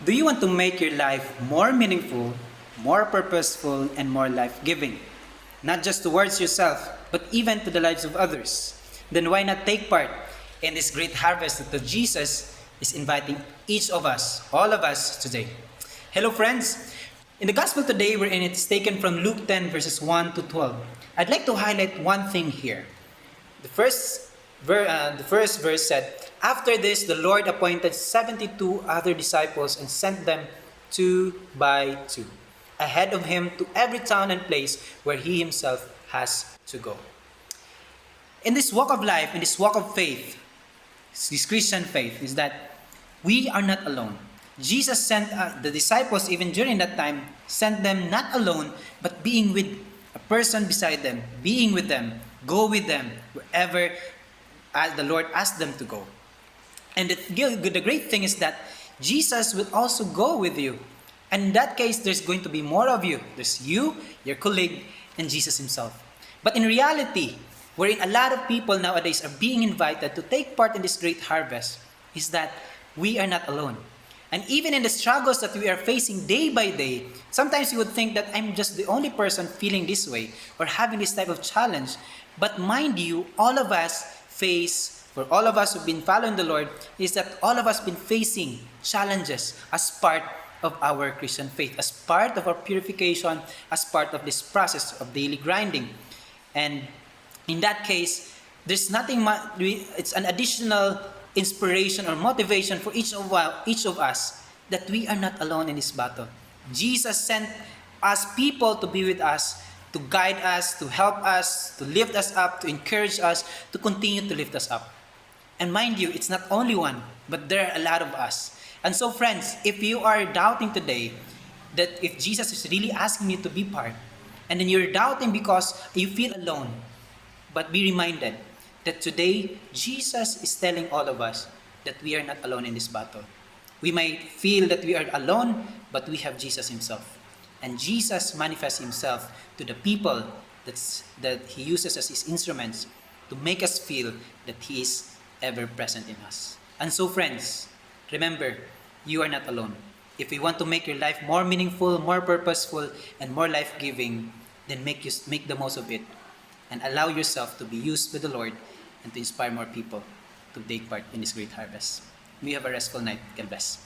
Do you want to make your life more meaningful, more purposeful, and more life-giving? Not just towards yourself, but even to the lives of others. Then why not take part in this great harvest that Jesus is inviting each of us, all of us today? Hello friends! In the gospel today, it's taken from Luke 10 verses 1 to 12. I'd like to highlight one thing here. The first verse said, "After this, the Lord appointed 72 other disciples and sent them two by two, ahead of him to every town and place where he himself has to go." In this walk of life, in this walk of faith, this Christian faith, is that we are not alone. Jesus sent the disciples, even during that time, sent them not alone, but being with a person beside them, being with them, go with them wherever the Lord asked them to go. And the great thing is that Jesus will also go with you. And in that case, there's going to be more of you. There's you, your colleague, and Jesus himself. But in reality, wherein a lot of people nowadays are being invited to take part in this great harvest, is that we are not alone. And even in the struggles that we are facing day by day, sometimes you would think that I'm just the only person feeling this way or having this type of challenge. But mind you, all of us for all of us who've been following the Lord, is that all of us been facing challenges as part of our Christian faith, as part of our purification, as part of this process of daily grinding. And in that case, there's nothing it's an additional inspiration or motivation for each of us that we are not alone in this battle. Jesus sent us people to be with us, to guide us, to help us, to lift us up, to encourage us, to continue to lift us up. And mind you, it's not only one, but there are a lot of us. And so friends, if you are doubting today that if Jesus is really asking you to be part, and then you're doubting because you feel alone, but be reminded that today, Jesus is telling all of us that we are not alone in this battle. We might feel that we are alone, but we have Jesus himself. And Jesus manifests himself to the people that he uses as his instruments to make us feel that he is ever present in us. And so friends, remember, you are not alone. If you want to make your life more meaningful, more purposeful, and more life-giving, then make the most of it and allow yourself to be used by the Lord and to inspire more people to take part in this great harvest. We have a restful night. God bless.